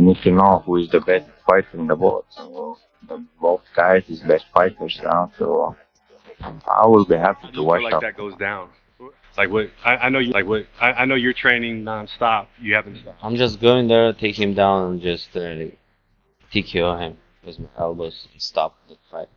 need to know who is the best fighter in the world. So both guys is best fighters now. So I will be happy to watch. How do you feel like that goes down? Like what? I know you. Like what? I know you're training nonstop. You haven't stopped. I'm just going there, take him down, and just TKO him with my elbows and stop the fight.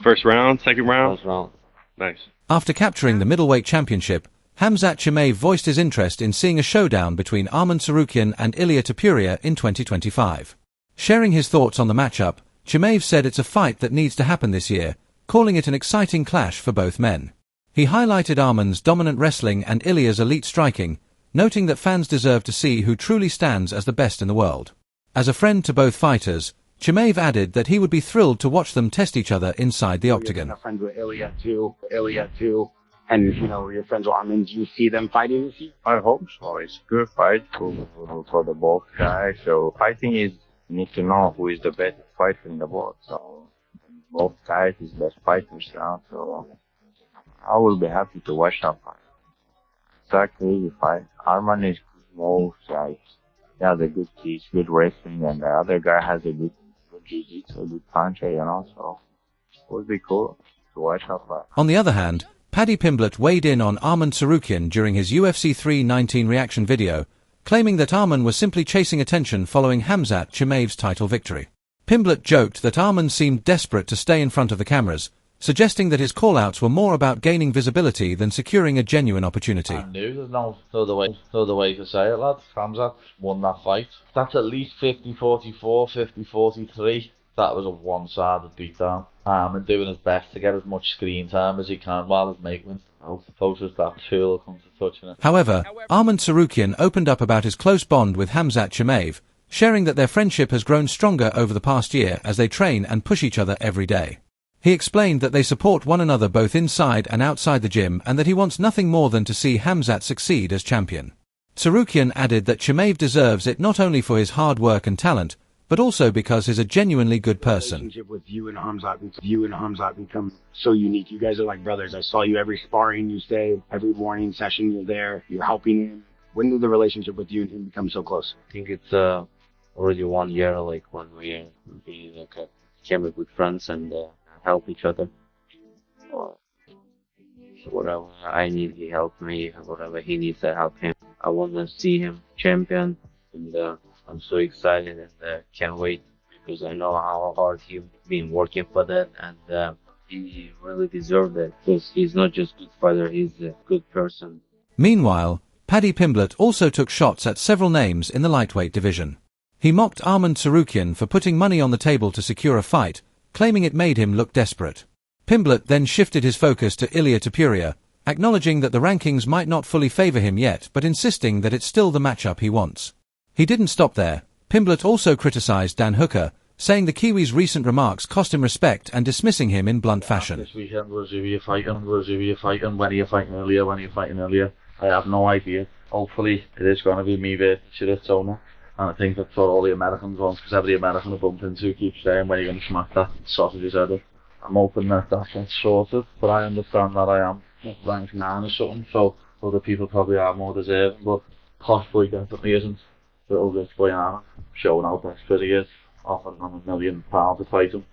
First round, second round. First round. Nice. After capturing the middleweight championship, Hamzat Chimaev voiced his interest in seeing a showdown between Arman Tsarukyan and Ilia Topuria in 2025. Sharing his thoughts on the matchup, Chimaev said it's a fight that needs to happen this year, calling it an exciting clash for both men. He highlighted Arman's dominant wrestling and Ilia's elite striking, noting that fans deserve to see who truly stands as the best in the world. As a friend to both fighters, Chimaev added that he would be thrilled to watch them test each other inside the octagon. You're friends with Ilia too. And, you know, you're friends with Arman. Do you see them fighting this year? I hope so. It's a good fight for the both guys. So fighting is, you need to know who is the best fighter in the world. So both guys is best fighters now. So I will be happy to watch that fight. It's a crazy fight. Arman is moves, like, he has a good teach, good wrestling, and the other guy has a good jiu-jitsu, good puncher, you know. So it would be cool to watch that fight. On the other hand, Paddy Pimblett weighed in on Arman Tsarukyan during his UFC 319 reaction video, claiming that Arman was simply chasing attention following Hamzat Chimaev's title victory. Pimblett joked that Arman seemed desperate to stay in front of the cameras, suggesting that his callouts were more about gaining visibility than securing a genuine opportunity. I knew there's no other way to say it, lad. Hamzat won that fight. That's at least 50-44, 50-43. That was a one-sided beatdown. And doing his best to get as much screen time as he can while he's making the closest that tool comes to touching it. However, Arman Tsarukyan opened up about his close bond with Hamzat Chimaev, sharing that their friendship has grown stronger over the past year as they train and push each other every day. He explained that they support one another both inside and outside the gym and that he wants nothing more than to see Hamzat succeed as champion. Tsarukyan added that Chimaev deserves it not only for his hard work and talent, but also because he's a genuinely good person. The relationship with you and Hamzat become so unique. You guys are like brothers. I saw you every sparring you stay, every morning session you're there, you're helping him. When did the relationship with you and him become so close? I think it's already 1 year, like 1 year. We became good friends and help each other. So whatever I need, he helped me. Whatever he needs, I help him. I want to see him champion, and I'm so excited and can't wait because I know how hard he's been working for that, and he really deserved it because he's not just a good fighter, he's a good person. Meanwhile, Paddy Pimblett also took shots at several names in the lightweight division. He mocked Arman Tsarukyan for putting money on the table to secure a fight, claiming it made him look desperate. Pimblett then shifted his focus to Ilia Topuria, acknowledging that the rankings might not fully favor him yet but insisting that it's still the matchup he wants. He didn't stop there. Pimblett also criticized Dan Hooker, saying the Kiwi's recent remarks cost him respect and dismissing him in blunt fashion. This weekend was who you're fighting, when are you fighting earlier, I have no idea. Hopefully it is going to be me versus Chirizona. And I think that's what all the Americans want, because every American I bump into keeps saying, when are you going to smack that sausage's head up? I'm hoping that gets sorted, but I understand that I am ranked 9 or something, so other people probably are more deserving, but Posh Boy definitely isn't. Little rich boy Arman, showing how desperate he is, offering him £1 million to fight him.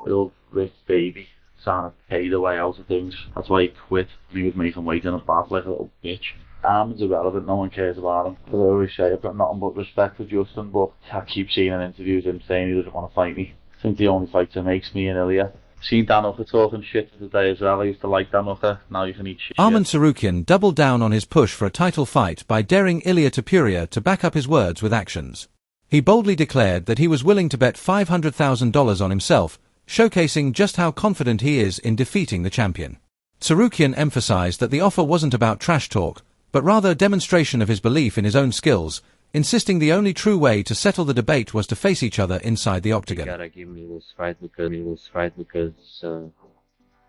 Little rich baby, trying to pay the way out of things. That's why he quit, and he was making weight in a bath like a little bitch. Arman's irrelevant, no one cares about him. As I always say, I've got nothing but respect for Justin, but I keep seeing in interviews him saying he doesn't want to fight me. I think the only fighter makes me and Ilia. Seen Dan Hooker talking shit today as well. I used to like Dan Hooker, now you can eat shit. Arman Tsarukyan doubled down on his push for a title fight by daring Ilia Topuria to back up his words with actions. He boldly declared that he was willing to bet $500,000 on himself, showcasing just how confident he is in defeating the champion. Tsarukyan emphasized that the offer wasn't about trash talk, but rather a demonstration of his belief in his own skills, insisting the only true way to settle the debate was to face each other inside the octagon. You gotta give me this fight because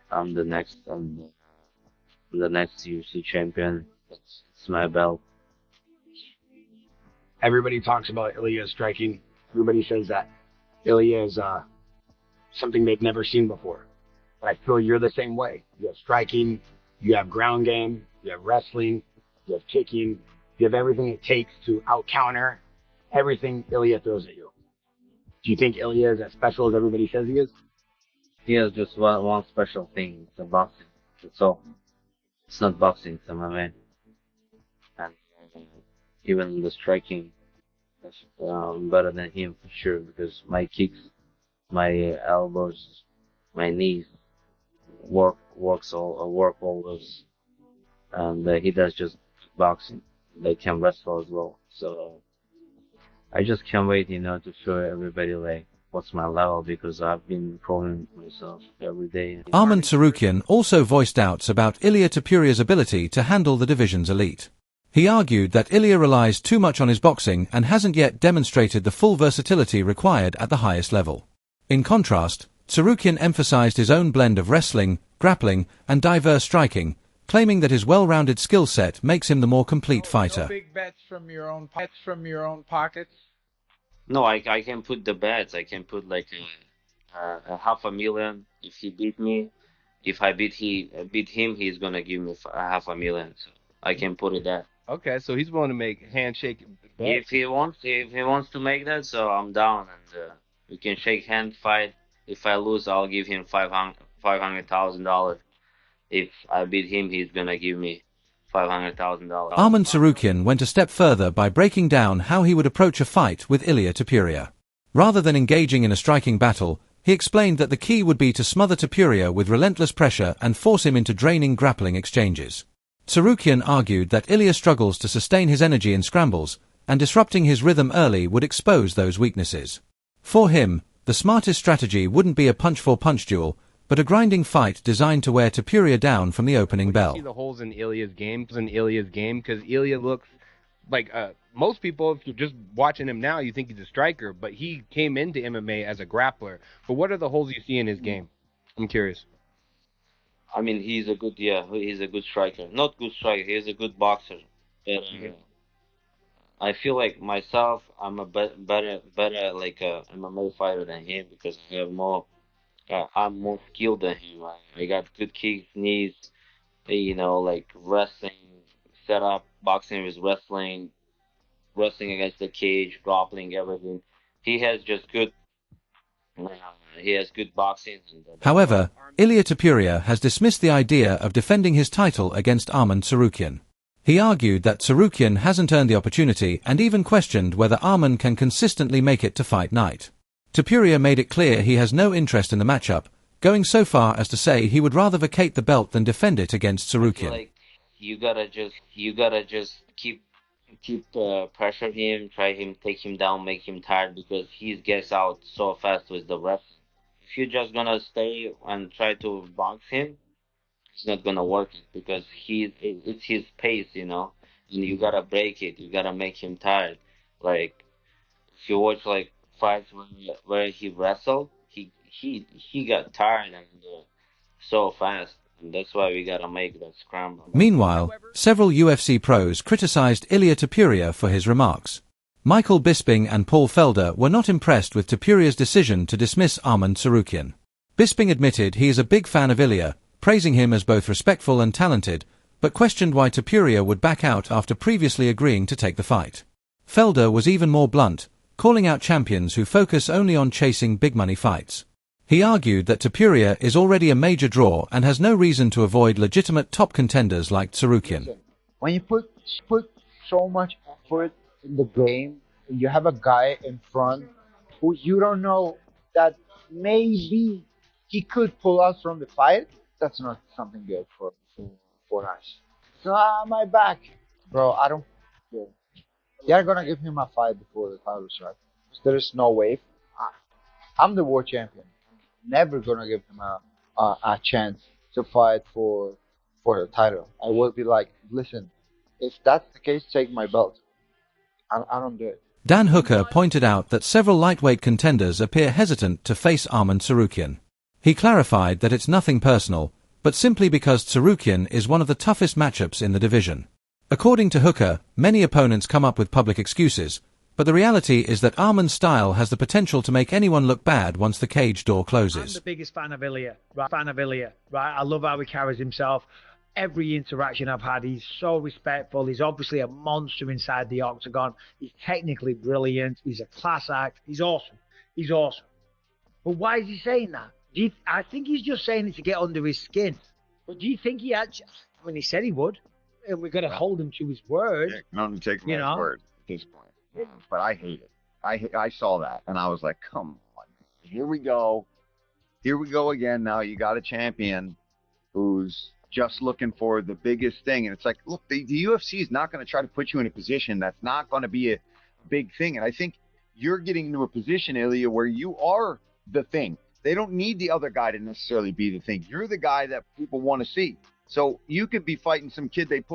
I'm the next UFC champion. It's my belt. Everybody talks about Ilia striking. Everybody says that Ilia is something they've never seen before. But I feel you're the same way. You have striking, you have ground game, you have wrestling, you have kicking. You have everything it takes to out-counter everything Ilia throws at you. Do you think Ilia is as special as everybody says he is? He has just one special thing. It's a boxing. That's all. It's not boxing, it's MMA. And even the striking, I'm better than him for sure, because my kicks, my elbows, my knees work all those, and he does just boxing. They can wrestle as well. So I just can't wait, to show everybody like what's my level, because I've been improving myself every day. Arman Tsarukyan also voiced doubts about Ilia Topuria's ability to handle the division's elite. He argued that Ilia relies too much on his boxing and hasn't yet demonstrated the full versatility required at the highest level. In contrast, Tsarukyan emphasized his own blend of wrestling, grappling, and diverse striking, claiming that his well-rounded skill set makes him the more complete fighter. No big bets from your own pockets? No, I can put the bets. I can put like a $500,000 if he beat me. If I beat him, he's gonna give me $500,000. So I can put it that. Okay, so he's willing to make handshake bets. If he wants to make that, so I'm down, and we can shake hand fight. If I lose, I'll give him $500,000. If I beat him, he's gonna give me $500,000. Arman Tsarukyan went a step further by breaking down how he would approach a fight with Ilia Topuria. Rather than engaging in a striking battle, he explained that the key would be to smother Topuria with relentless pressure and force him into draining grappling exchanges. Tsarukyan argued that Ilia struggles to sustain his energy in scrambles, and disrupting his rhythm early would expose those weaknesses. For him, the smartest strategy wouldn't be a punch-for-punch duel, but a grinding fight designed to wear Topuria down from the opening bell. You see the holes in Ilia's game, because Ilia looks like most people, if you're just watching him now, you think he's a striker, but he came into MMA as a grappler. But what are the holes you see in his game? I'm curious. I mean, he's a good striker. Not good striker, he's a good boxer. But, I feel like myself, I'm a better like MMA fighter than him, because I have more. I'm more skilled than him. I got good kicks, knees, like wrestling setup. Boxing is wrestling against the cage, grappling, everything. He has just good. He has good boxing. However, Ilia Topuria has dismissed the idea of defending his title against Arman Tsarukyan. He argued that Tsarukyan hasn't earned the opportunity and even questioned whether Arman can consistently make it to fight night. Topuria made it clear he has no interest in the matchup, going so far as to say he would rather vacate the belt than defend it against Tsarukyan. Like you gotta just keep pressure him, take him down, make him tired, because he gets out so fast with the ref. If you're just gonna stay and try to box him, it's not gonna work, because it's his pace, and you gotta break it. You gotta make him tired. Like if you watch like fights where he wrestled, he got tired and so fast, and that's why we gotta make that scramble. Meanwhile, several UFC pros criticized Ilia Topuria for his remarks. Michael Bisping and Paul Felder were not impressed with Topuria's decision to dismiss Arman Tsarukyan. Bisping admitted he is a big fan of Ilia, praising him as both respectful and talented, but questioned why Topuria would back out after previously agreeing to take the fight. Felder was even more blunt, calling out champions who focus only on chasing big-money fights. He argued that Topuria is already a major draw and has no reason to avoid legitimate top contenders like Tsarukyan. When you put so much effort in the game, and you have a guy in front who you don't know that maybe he could pull us from the fight, that's not something good for us. So my back, bro, I don't care. They're gonna give him a fight before the title shot. There is no way. I'm the world champion. Never gonna give him a chance to fight for the title. I will be like, listen, if that's the case, take my belt. I don't do it. Dan Hooker pointed out that several lightweight contenders appear hesitant to face Arman Tsarukyan. He clarified that it's nothing personal, but simply because Tsarukyan is one of the toughest matchups in the division. According to Hooker, many opponents come up with public excuses, but the reality is that Arman's style has the potential to make anyone look bad once the cage door closes. I'm the biggest fan of Ilia. Right? I love how he carries himself. Every interaction I've had, he's so respectful. He's obviously a monster inside the octagon. He's technically brilliant. He's a class act. He's awesome. he's awesome. But why is he saying that? I think he's just saying it to get under his skin. But do you think he actually... I mean, he said he would. And we've got to hold him to his word. Yeah, can only take him You at know? his word at this point. But I hate it. I saw that, and I was like, come on. Here we go. Here we go again. Now you got a champion who's just looking for the biggest thing. And it's like, look, the UFC is not going to try to put you in a position that's not going to be a big thing. And I think you're getting into a position, Ilia, where you are the thing. They don't need the other guy to necessarily be the thing. You're the guy that people want to see. So you could be fighting some kid they put